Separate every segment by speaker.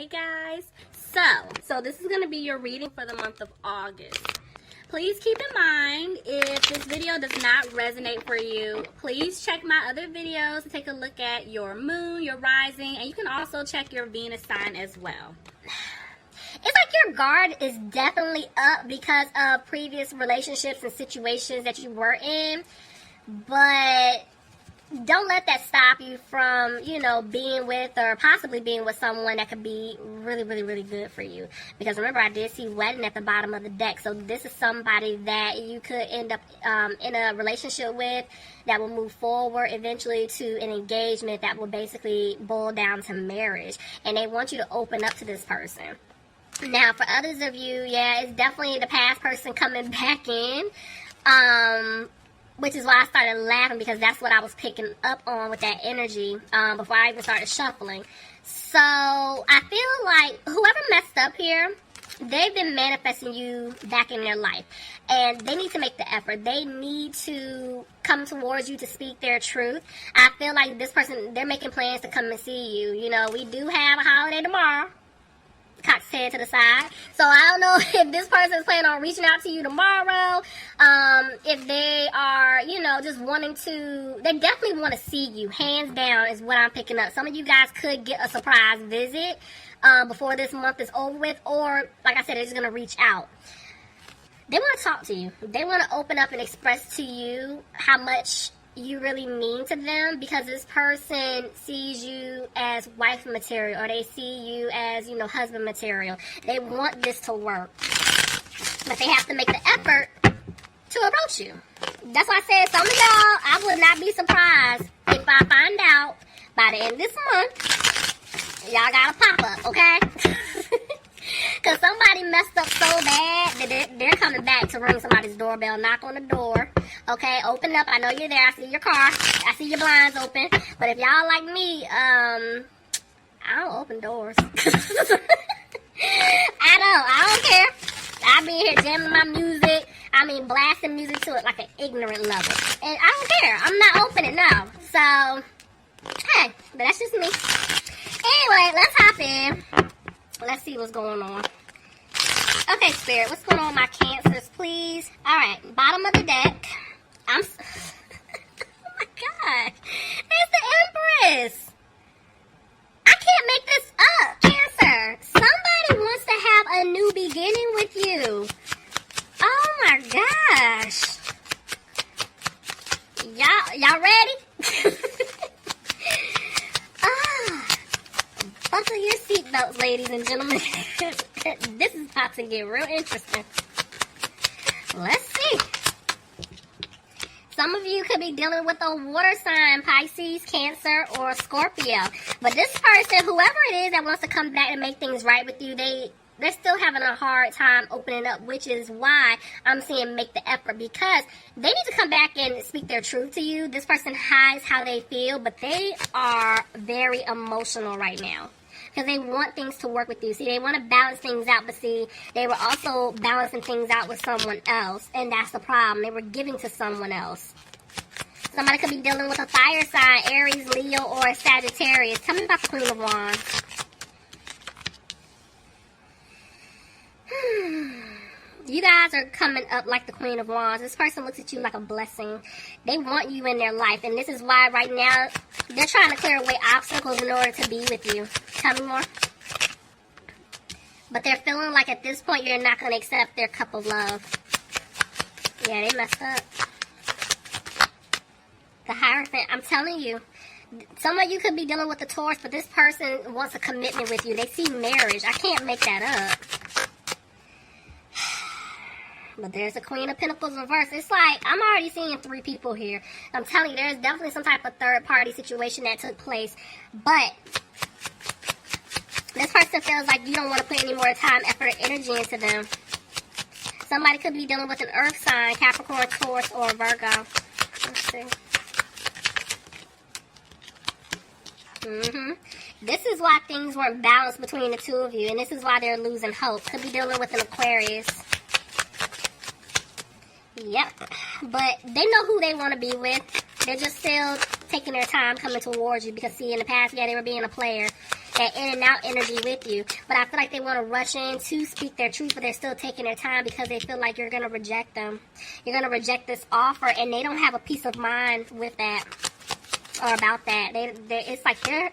Speaker 1: Hey guys, so this is going to be your reading for the month of August. Please keep in mind, if this video does not resonate for you, please check my other videos to take a look at your moon, your rising, and you can also check your Venus sign as well.
Speaker 2: It's like your guard is definitely up because of previous relationships and situations that you were in, but don't let that stop you from, being with or possibly being with someone that could be really, really, really good for you. Because remember, I did see wedding at the bottom of the deck. So this is somebody that you could end up in a relationship with that will move forward eventually to an engagement that will basically boil down to marriage. And they want you to open up to this person. Now, for others of you, yeah, it's definitely the past person coming back in. Which is why I started laughing, because that's what I was picking up on with that energy before I even started shuffling. So I feel like whoever messed up here, they've been manifesting you back in their life. And they need to make the effort. They need to come towards you to speak their truth. I feel like this person, they're making plans to come and see you. We do have a holiday tomorrow. Cock's head to the side. So I don't know if this person is planning on reaching out to you tomorrow. If they are, just wanting to, they definitely want to see you. Hands down is what I'm picking up. Some of you guys could get a surprise visit before this month is over with. Or, like I said, they're just going to reach out. They want to talk to you. They want to open up and express to you how much you really mean to them, because this person sees you as wife material, or they see you as, husband material. They want this to work, but they have to make the effort to approach you. That's why I said, some of y'all, I would not be surprised if I find out by the end of this month, y'all gotta pop up, okay? Because somebody messed up so bad that they're coming back to ring somebody's doorbell, knock on the door. Okay, open up. I know you're there. I see your car. I see your blinds open. But if y'all like me, I don't open doors. I don't care. I be here jamming my music. Blasting music to it like an ignorant level. And I don't care. I'm not opening now. So, hey, but that's just me. Anyway, let's hop in. Let's see what's going on. Okay, Spirit, what's going on with my Cancers, please? All right, bottom of the deck. Oh my God. It's the Empress. I can't make this up. Cancer, somebody wants to have a new beginning with you. Oh my gosh. Y'all ready? Buckle your seatbelts, ladies and gentlemen. This is about to get real interesting. Let's see. Some of you could be dealing with a water sign, Pisces, Cancer, or Scorpio. But this person, whoever it is that wants to come back and make things right with you, they're still having a hard time opening up, which is why I'm saying make the effort, because they need to come back and speak their truth to you. This person hides how they feel, but they are very emotional right now, because they want things to work with you. See, they want to balance things out, but see, they were also balancing things out with someone else, and that's the problem. They were giving to someone else. Somebody could be dealing with a fire sign, Aries, Leo, or Sagittarius. Tell me about the Queen of Wands. You guys are coming up like the Queen of Wands. This person looks at you like a blessing. They want you in their life, and this is why right now they're trying to clear away obstacles in order to be with you. Tell me more. But they're feeling like at this point you're not going to accept their cup of love. Yeah, they messed up. The Hierophant, I'm telling you. Some of you could be dealing with the Taurus, but this person wants a commitment with you. They see marriage. I can't make that up. But there's the Queen of Pentacles reverse. It's like, I'm already seeing 3 people here. I'm telling you, there's definitely some type of third-party situation that took place. But this person feels like you don't want to put any more time, effort, or energy into them. Somebody could be dealing with an earth sign, Capricorn, Taurus, or Virgo. Let's see. This is why things weren't balanced between the two of you. And this is why they're losing hope. Could be dealing with an Aquarius. Yep. But they know who they want to be with. They're just still taking their time coming towards you. Because, see, in the past, yeah, they were being a player. that in and out energy with you. But I feel like they want to rush in to speak their truth, but they're still taking their time because they feel like you're going to reject them. You're going to reject this offer, and they don't have a peace of mind with that or about that. It's like they're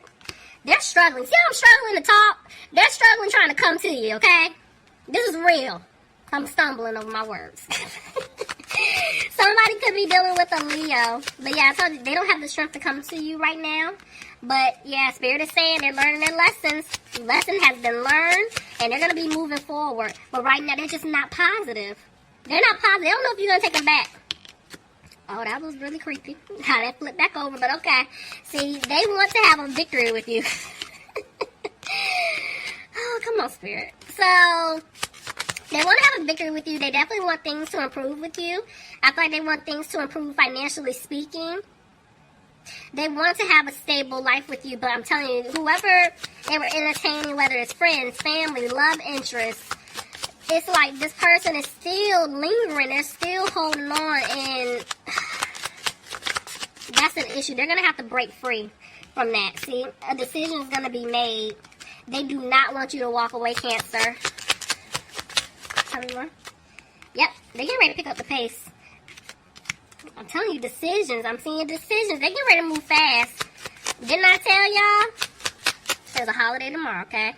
Speaker 2: struggling. See how I'm struggling to talk? They're struggling trying to come to you, okay? This is real. I'm stumbling over my words. Somebody could be dealing with a Leo. But yeah, I told you, they don't have the strength to come to you right now. But yeah, Spirit is saying they're learning their lessons. Lesson has been learned, and they're going to be moving forward. But right now, they're just not positive. They're not positive. They don't know if you're going to take them back. Oh, that was really creepy. How that flipped back over, but okay. See, they want to have a victory with you. Oh, come on, Spirit. So, they want to have a victory with you. They definitely want things to improve with you. I feel like they want things to improve financially speaking. They want to have a stable life with you, but I'm telling you, whoever they were entertaining, whether it's friends, family, love interests, it's like this person is still lingering. They're still holding on, and that's an issue. They're going to have to break free from that. See, a decision is going to be made. They do not want you to walk away, Cancer. Tell me more. Yep, they're getting ready to pick up the pace. I'm telling you, decisions. I'm seeing decisions. They're getting ready to move fast. Didn't I tell y'all? There's a holiday tomorrow, okay?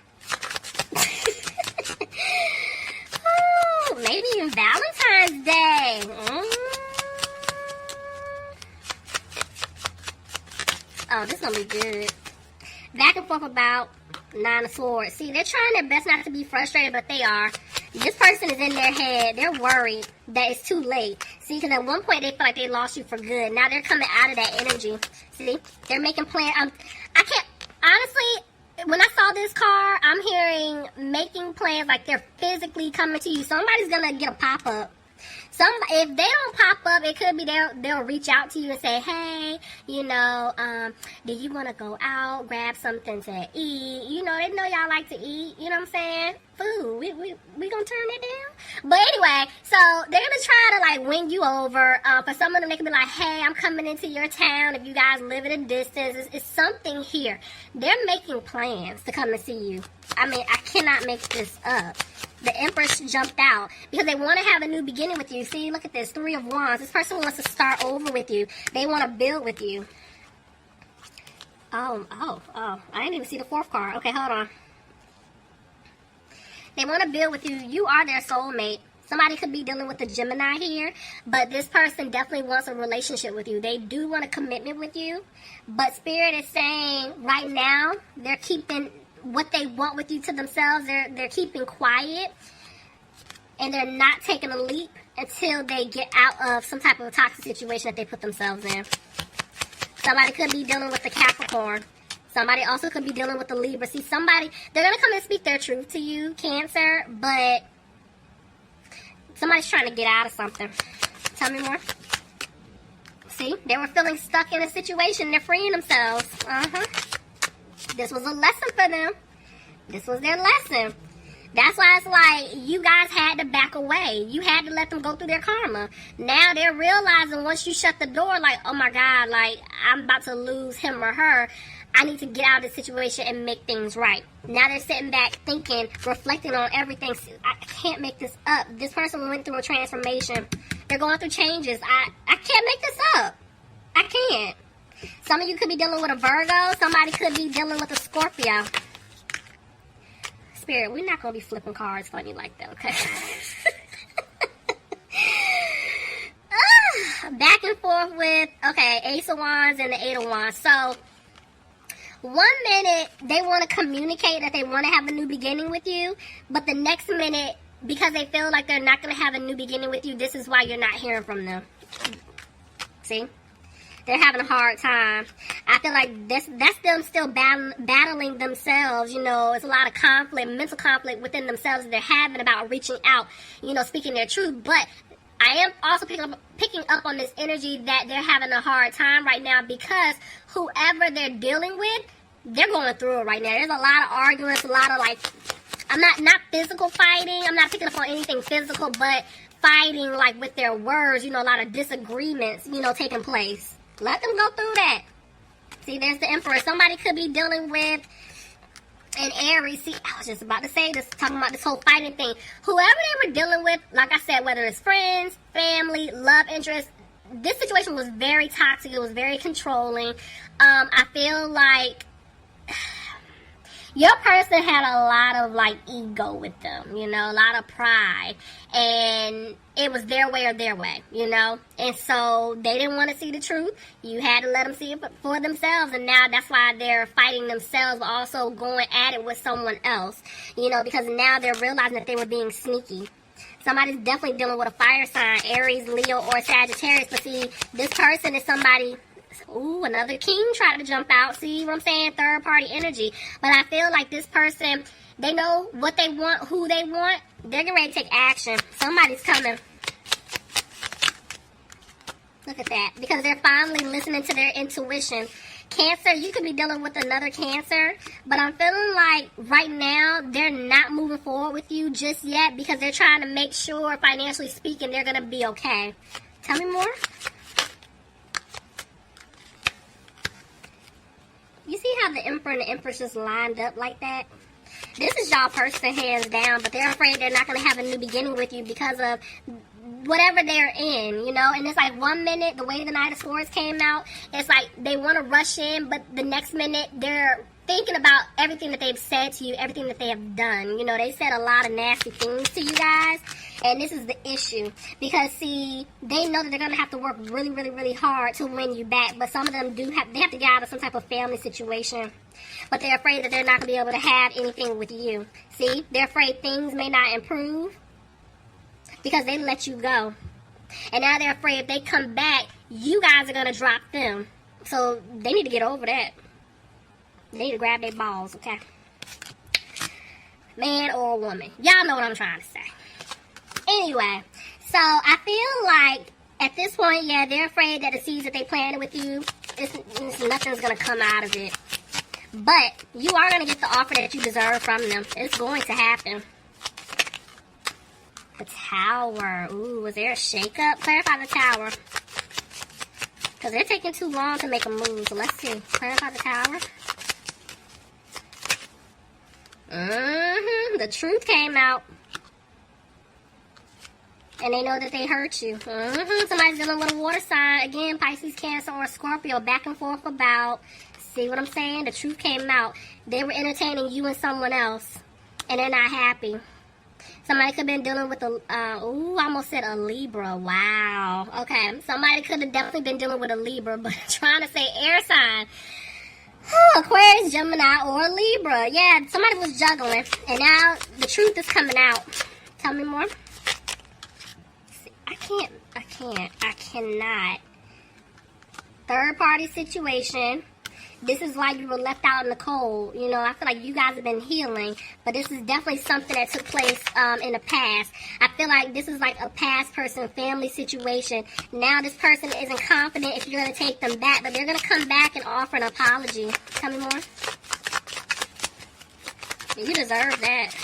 Speaker 2: Oh, maybe even Valentine's Day. Oh, this is going to be good. Back and forth about 9 of Swords. See, they're trying their best not to be frustrated, but they are. This person is in their head. They're worried that it's too late. See, because at one point they felt like they lost you for good. Now they're coming out of that energy. See, they're making plans. I can't, honestly, when I saw this card, I'm hearing making plans like they're physically coming to you. Somebody's going to get a pop-up. If they don't pop up, it could be they'll reach out to you and say, hey, do you want to go out, grab something to eat? You know, they know y'all like to eat. You know what I'm saying? Food. We gonna turn it down? But anyway, so they're gonna try to like win you over. For some of them, they can be like, hey, I'm coming into your town. If you guys live at a distance, it's something here. They're making plans to come and see you. I mean, I cannot make this up. The Empress jumped out because they want to have a new beginning with you. See, look at this. 3 of Wands. This person wants to start over with you. They want to build with you. Oh. I didn't even see the 4th card. Okay, hold on. They want to build with you. You are their soulmate. Somebody could be dealing with a Gemini here, but this person definitely wants a relationship with you. They do want a commitment with you, but Spirit is saying right now they're keeping what they want with you to themselves. They're keeping quiet, and they're not taking a leap until they get out of some type of toxic situation that they put themselves in. Somebody could be dealing with the Capricorn. Somebody also could be dealing with the Libra. See, they're going to come and speak their truth to you, Cancer, but somebody's trying to get out of something. Tell me more. See, they were feeling stuck in a situation. They're freeing themselves. This was a lesson for them. This was their lesson. That's why it's like you guys had to back away. You had to let them go through their karma. Now they're realizing once you shut the door, like, oh my God, like I'm about to lose him or her. I need to get out of this situation and make things right. Now they're sitting back thinking, reflecting on everything. I can't make this up. This person went through a transformation. They're going through changes. I can't make this up. I can't. Some of you could be dealing with a Virgo. Somebody could be dealing with a Scorpio. Spirit, we're not going to be flipping cards funny like that, okay? Back and forth with, okay, Ace of Wands and the 8 of Wands. So, 1 minute, they want to communicate that they want to have a new beginning with you. But the next minute, because they feel like they're not going to have a new beginning with you, this is why you're not hearing from them. See? They're having a hard time. I feel like that's them still battling themselves. You know, it's a lot of conflict, mental conflict within themselves that they're having about reaching out, you know, speaking their truth. But I am also picking up on this energy that they're having a hard time right now because whoever they're dealing with, they're going through it right now. There's a lot of arguments, a lot of like, I'm not physical fighting. I'm not picking up on anything physical, but fighting like with their words, you know, a lot of disagreements, you know, taking place. Let them go through that. See, there's the Emperor. Somebody could be dealing with And Aries, see, I was just about to say this, talking about this whole fighting thing. Whoever they were dealing with, like I said, whether it's friends, family, love interest, this situation was very toxic. It was very controlling. I feel like your person had a lot of, like, ego with them, you know, a lot of pride. And it was their way or their way, you know. And so they didn't want to see the truth. You had to let them see it for themselves. And now that's why they're fighting themselves, but also going at it with someone else, you know, because now they're realizing that they were being sneaky. Somebody's definitely dealing with a fire sign, Aries, Leo, or Sagittarius. But see, this person is somebody... Ooh, another king tried to jump out. See what I'm saying? Third party energy. But I feel like this person, they know what they want, who they want. They're getting ready to take action. Somebody's coming. Look at that. Because they're finally listening to their intuition. Cancer, you could be dealing with another Cancer. But I'm feeling like right now, they're not moving forward with you just yet. Because they're trying to make sure, financially speaking, they're going to be okay. Tell me more. You see how the Emperor and the Empress just lined up like that? This is y'all person hands down, but they're afraid they're not going to have a new beginning with you because of whatever they're in, you know? And it's like 1 minute, the way the Knight of Swords came out, it's like they want to rush in, but the next minute they're thinking about everything that they've said to you, everything that they have done. You know, they said a lot of nasty things to you guys, and this is the issue. Because, see, they know that they're going to have to work really, really, really hard to win you back, but some of them they have to get out of some type of family situation. But they're afraid that they're not going to be able to have anything with you. See, they're afraid things may not improve because they let you go. And now they're afraid if they come back, you guys are going to drop them. So they need to get over that. They need to grab their balls, okay? Man or woman. Y'all know what I'm trying to say. Anyway, so I feel like at this point, yeah, they're afraid that the seeds that they planted with you, nothing's going to come out of it. But you are going to get the offer that you deserve from them. It's going to happen. The Tower. Ooh, was there a shakeup? Clarify the Tower. Because they're taking too long to make a move. So let's see. Clarify the Tower. The truth came out. And they know that they hurt you. Somebody's dealing with a water sign. Again, Pisces, Cancer, or Scorpio. Back and forth about. See what I'm saying? The truth came out. They were entertaining you and someone else. And they're not happy. Somebody could have been dealing with a, I almost said a Libra. Wow. Okay. Somebody could have definitely been dealing with a Libra. But trying to say air sign. Aquarius, Gemini, or Libra. Yeah, somebody was juggling. And now the truth is coming out. Tell me more. See, I cannot. Third party situation. This is why you were left out in the cold. You know, I feel like you guys have been healing. But this is definitely something that took place in the past. I feel like this is like a past person, family situation. Now this person isn't confident if you're going to take them back. But they're going to come back and offer an apology. Tell me more. You deserve that.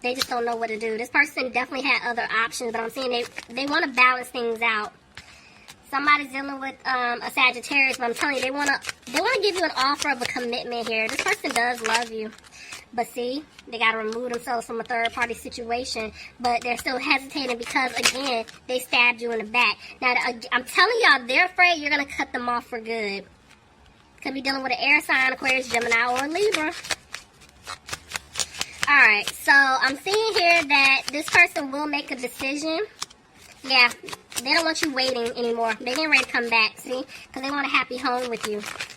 Speaker 2: They just don't know what to do. This person definitely had other options. But I'm saying they want to balance things out. Somebody's dealing with a Sagittarius, but I'm telling you, they want to give you an offer of a commitment here. This person does love you. But see, they got to remove themselves from a third-party situation. But they're still hesitating because, again, they stabbed you in the back. Now, I'm telling y'all, they're afraid you're going to cut them off for good. Could be dealing with an air sign, Aquarius, Gemini, or Libra. Alright, so I'm seeing here that this person will make a decision. Yeah, they don't want you waiting anymore. They're getting ready to come back, see? Because they want a happy home with you.